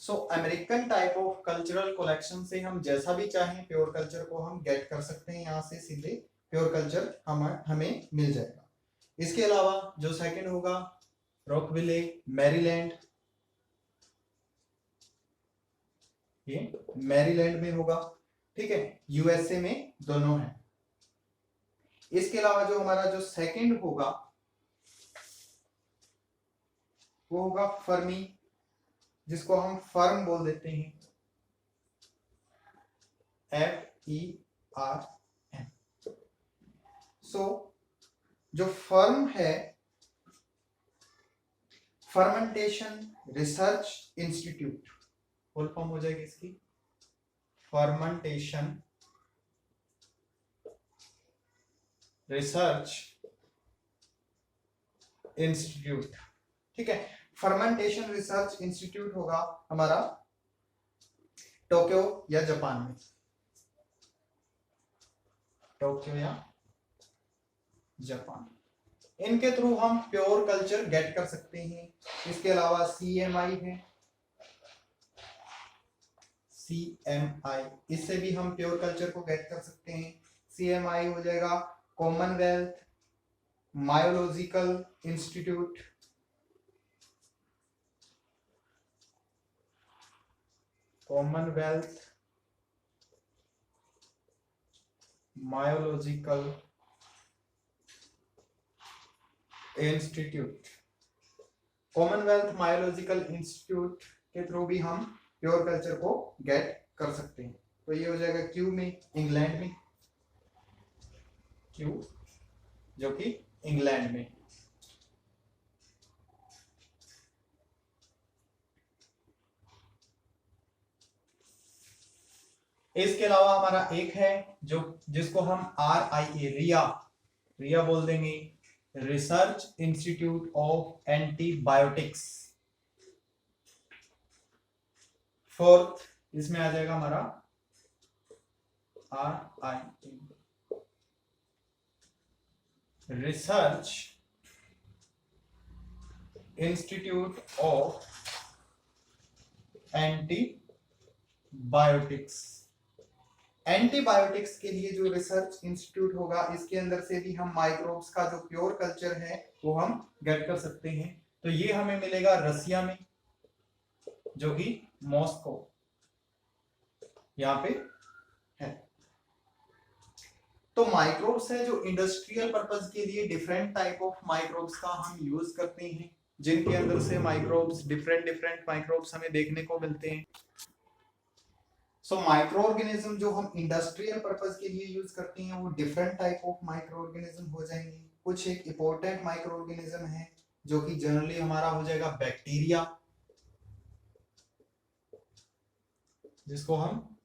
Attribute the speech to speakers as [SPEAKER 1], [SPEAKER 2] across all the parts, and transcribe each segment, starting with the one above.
[SPEAKER 1] So American type of cultural collection से हम जैसा भी चाहें प्योर कल्चर को हम गेट कर सकते हैं, यहाँ से सीधे प्योर कल्चर हमें मिल जाएगा। इसके अलावा जो सेकंड होगा रॉकविले मैरीलैंड, ये मैरीलैंड में होगा, ठीक है, यूएसए में दोनों है। इसके अलावा जो हमारा जो सेकंड होगा वो होगा फर्मी, जिसको हम फर्म बोल देते हैं, FERM। सो जो फर्म है, fermentation research institute, full form हो जाएगी इसकी फर्मेंटेशन रिसर्च इंस्टीट्यूट, ठीक है। फर्मेंटेशन रिसर्च इंस्टीट्यूट होगा हमारा टोक्यो या जापान में, टोक्यो या जापान, इनके थ्रू हम प्योर कल्चर गेट कर सकते हैं। इसके अलावा CMI है, CMI, इससे भी हम प्योर कल्चर को गेट कर सकते हैं। CMI हो जाएगा Commonwealth Mycological Institute, Commonwealth Mycological Institute, Commonwealth Mycological Institute के थ्रू भी हम प्योर कल्चर को गेट कर सकते हैं। तो ये हो जाएगा क्यू में, इंग्लैंड में, क्यू जो कि इंग्लैंड में। इसके अलावा हमारा एक है जो जिसको हम RIA रिया बोल देंगे, research institute of antibiotics. Fourth इसमें आ जाएगा हमारा RIA research institute of antibiotics. Antibiotics के लिए जो रिसर्च इंस्टीट्यूट होगा, इसके अंदर से भी हम माइक्रोब्स का जो प्योर कल्चर है वो हम गेट कर सकते हैं। तो ये हमें मिलेगा रसिया में, जो कि मॉस्को यहाँ पे है। तो माइक्रोब्स है जो इंडस्ट्रियल पर्पस के लिए डिफरेंट टाइप ऑफ माइक्रोब्स का हम यूज करते हैं, जिनके अंदर से माइक्रोब्स डिफरेंट माइक्रोब्स हमें देखने को मिलते हैं। सो माइक्रो ऑर्गेनिज्म जो हम इंडस्ट्रियल पर्पस के लिए यूज करते हैं वो different type of micro organism हो जाएंगे। कुछ एक इंपॉर्टेंट माइक्रो ऑर्गेनिज्म है जो कि जनरली हमारा हो जाएगा बैक्टीरिया, जिसको हम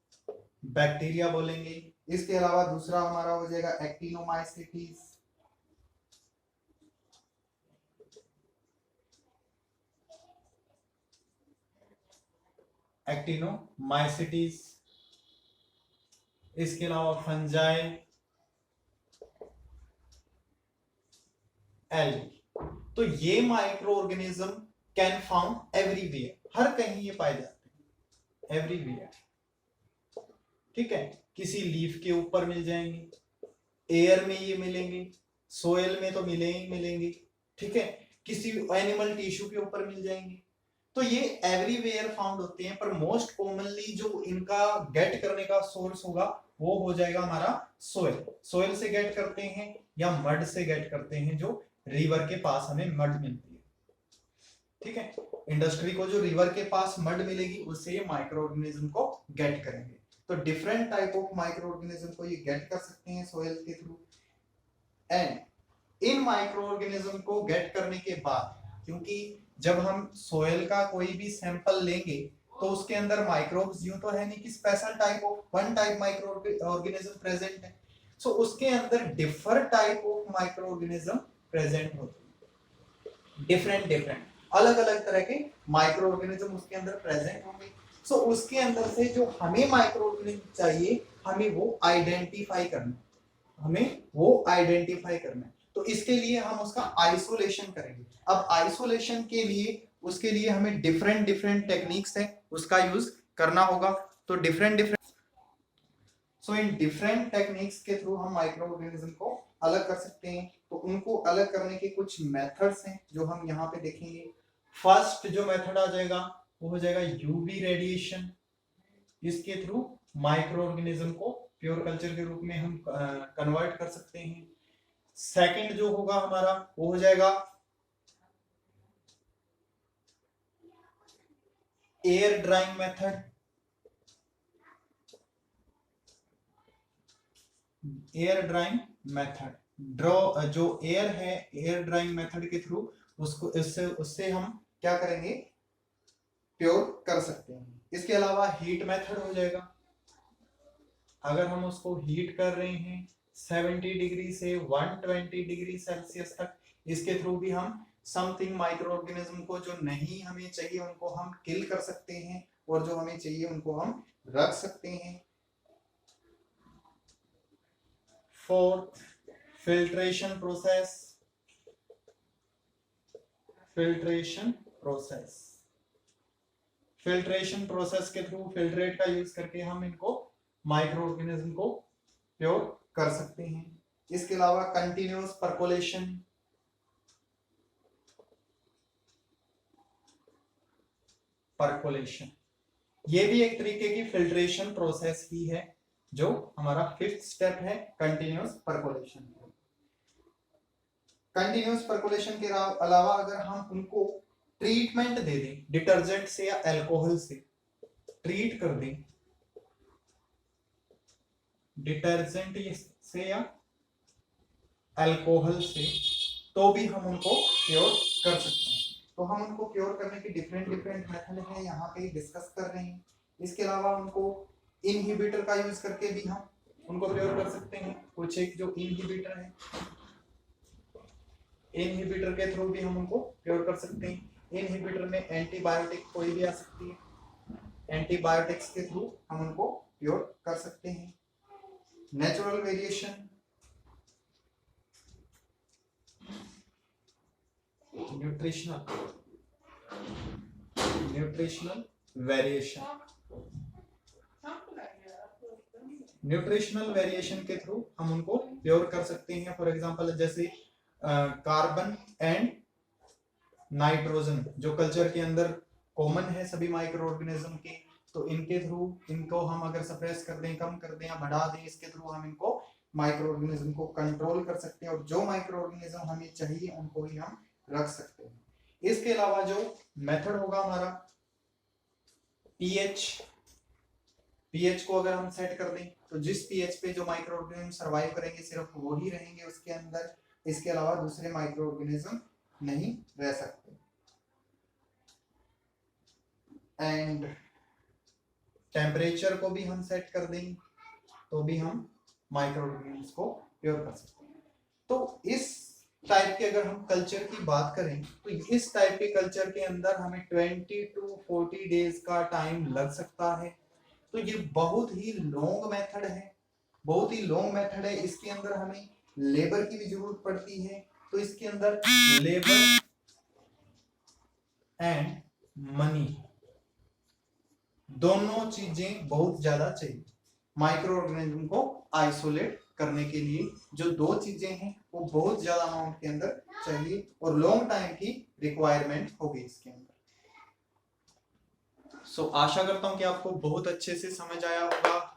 [SPEAKER 1] बैक्टीरिया बोलेंगे। इसके अलावा दूसरा हमारा हो जाएगा एक्टिनोमाइसीटीज, एक्टिनोमाइसीटीज। इसके अलावा फंजाई, एल्गी। तो ये micro organism can found everywhere, हर कहीं ये पाए जाते हैं, एवरीवेयर, ठीक है। किसी लीफ के ऊपर मिल जाएंगे, एयर में ये मिलेंगे, सोयल में तो मिले ही मिलेंगे, ठीक है, किसी एनिमल टिश्यू के ऊपर मिल जाएंगे। तो ये एवरीवेयर फाउंड होते हैं, पर मोस्ट कॉमनली जो इनका गेट करने का सोर्स होगा वो हो जाएगा हमारा सोयल। सोयल से गेट करते हैं या मड से गेट करते हैं, जो रिवर के पास हमें मड मिलती है, ठीक है। इंडस्ट्री को जो रिवर के पास मड मिलेगी उससे ये माइक्रो ऑर्गेनिज्म को गेट करेंगे। तो different type of micro organism को ये गेट कर सकते हैं सोयल के through. And in micro organism को गेट करने के बाद, क्योंकि जब हम सोयल का कोई भी सैंपल लेंगे तो उसके अंदर माइक्रोब्स यूं तो है नहीं कि special type of one type micro organism present है। सो उसके अंदर differ type of micro organism present होते हैं, डिफरेंट अलग अलग तरह के माइक्रो ऑर्गेनिज्म उसके अंदर प्रेजेंट होंगे। सो उसके अंदर से जो हमें माइक्रो ऑर्गेनिज्म चाहिए हमें वो आइडेंटिफाई करना है, तो इसके लिए हम उसका आइसोलेशन करेंगे। अब आइसोलेशन के लिए उसके लिए हमें डिफरेंट डिफरेंट टेक्निक्स है उसका यूज करना होगा। तो इन डिफरेंट टेक्निक्स के थ्रू हम माइक्रो ऑर्गेनिज्म को अलग कर सकते हैं। तो उनको अलग करने के कुछ मेथड्स हैं जो हम यहाँ पे देखेंगे। फर्स्ट जो मेथड आ जाएगा वो हो जाएगा यूवी रेडिएशन। इसके थ्रू माइक्रो ऑर्गेनिज्म को प्योर कल्चर के रूप में हम कन्वर्ट कर सकते हैं। सेकंड जो होगा हमारा वो हो जाएगा air drying method. Air drying method जो एयर है, एयर ड्राइंग मेथड के थ्रू उसको उससे हम क्या करेंगे, प्योर कर सकते हैं। इसके अलावा हीट मेथड हो जाएगा। अगर हम उसको हीट कर रहे हैं 70 डिग्री से 120 डिग्री सेल्सियस तक, इसके थ्रू भी हम समथिंग माइक्रो ऑर्गेनिज्म को जो नहीं हमें चाहिए उनको हम किल कर सकते हैं और जो हमें चाहिए उनको हम रख सकते हैं। Fourth, filtration process. Filtration process के थ्रू फिल्ट्रेट का यूज करके हम इनको माइक्रो ऑर्गेनिज्म को प्योर कर सकते हैं। इसके अलावा कंटिन्यूअस परकोलेशन, ये भी एक तरीके की फिल्ट्रेशन प्रोसेस ही है जो हमारा फिफ्थ स्टेप है कंटिन्यूअस परकोलेशन। कंटिन्यूअस परकोलेशन के अलावा अगर हम उनको ट्रीटमेंट दे दें, डिटर्जेंट से या अल्कोहल से ट्रीट कर दें, डिटर्जेंट से या अल्कोहल से, तो भी हम उनको प्योर कर सकते हैं। तो हम उनको प्योर करने के डिफरेंट मेथड है यहाँ पे डिस्कस कर रहे हैं। इसके अलावा उनको इनहिबिटर का यूज करके भी हम उनको प्योर कर सकते हैं। कुछ एक जो इनहिबिटर है, इनहिबिटर के थ्रू भी हम उनको प्योर कर सकते हैं। इनहिबिटर में एंटीबायोटिक कोई भी आ सकती है, एंटीबायोटिक्स के थ्रू हम उनको प्योर कर सकते हैं। नेचुरल वेरिएशन, न्यूट्रिशनल वेरिएशन के थ्रू हम उनको प्योर कर सकते हैं। फॉर एग्जांपल जैसे कार्बन एंड नाइट्रोजन जो कल्चर के अंदर कॉमन है सभी माइक्रो ऑर्गेनिज्म के, तो इनके थ्रू इनको हम अगर सप्रेस कर दें, कम कर दें या बढ़ा दें, इसके थ्रू हम इनको माइक्रो ऑर्गेनिज्म को कंट्रोल कर सकते हैं और जो माइक्रो ऑर्गेनिज्म हमें चाहिए उनको ही हम रख सकते हैं। इसके अलावा जो मेथड होगा हमारा पीएच को अगर हम सेट कर दें तो जिस पीएच पे जो माइक्रो ऑर्गेनिज्म सर्वाइव करेंगे सिर्फ वो ही रहेंगे उसके अंदर, इसके अलावा दूसरे माइक्रो ऑर्गेनिज्म नहीं रह सकते। एंड टेम्परेचर को भी हम सेट कर दें तो भी हम माइक्रो ऑर्गेनिज्म को प्योर कर सकते हैं। तो इस टाइप के अगर हम कल्चर की बात करें तो इस टाइप के कल्चर के अंदर हमें 20 to 40 डेज का टाइम लग सकता है। तो ये बहुत ही लॉन्ग मेथड है, इसके अंदर हमें लेबर की भी जरूरत पड़ती है। तो इसके अंदर लेबर एंड मनी दोनों चीजें बहुत ज्यादा चाहिए माइक्रो ऑर्गेनिज्म को आइसोलेट करने के लिए। जो दो चीजें हैं वो बहुत ज्यादा अमाउंट के अंदर चाहिए और लॉन्ग टाइम की रिक्वायरमेंट होगी इसके अंदर। आशा करता हूं कि आपको बहुत अच्छे से समझ आया होगा।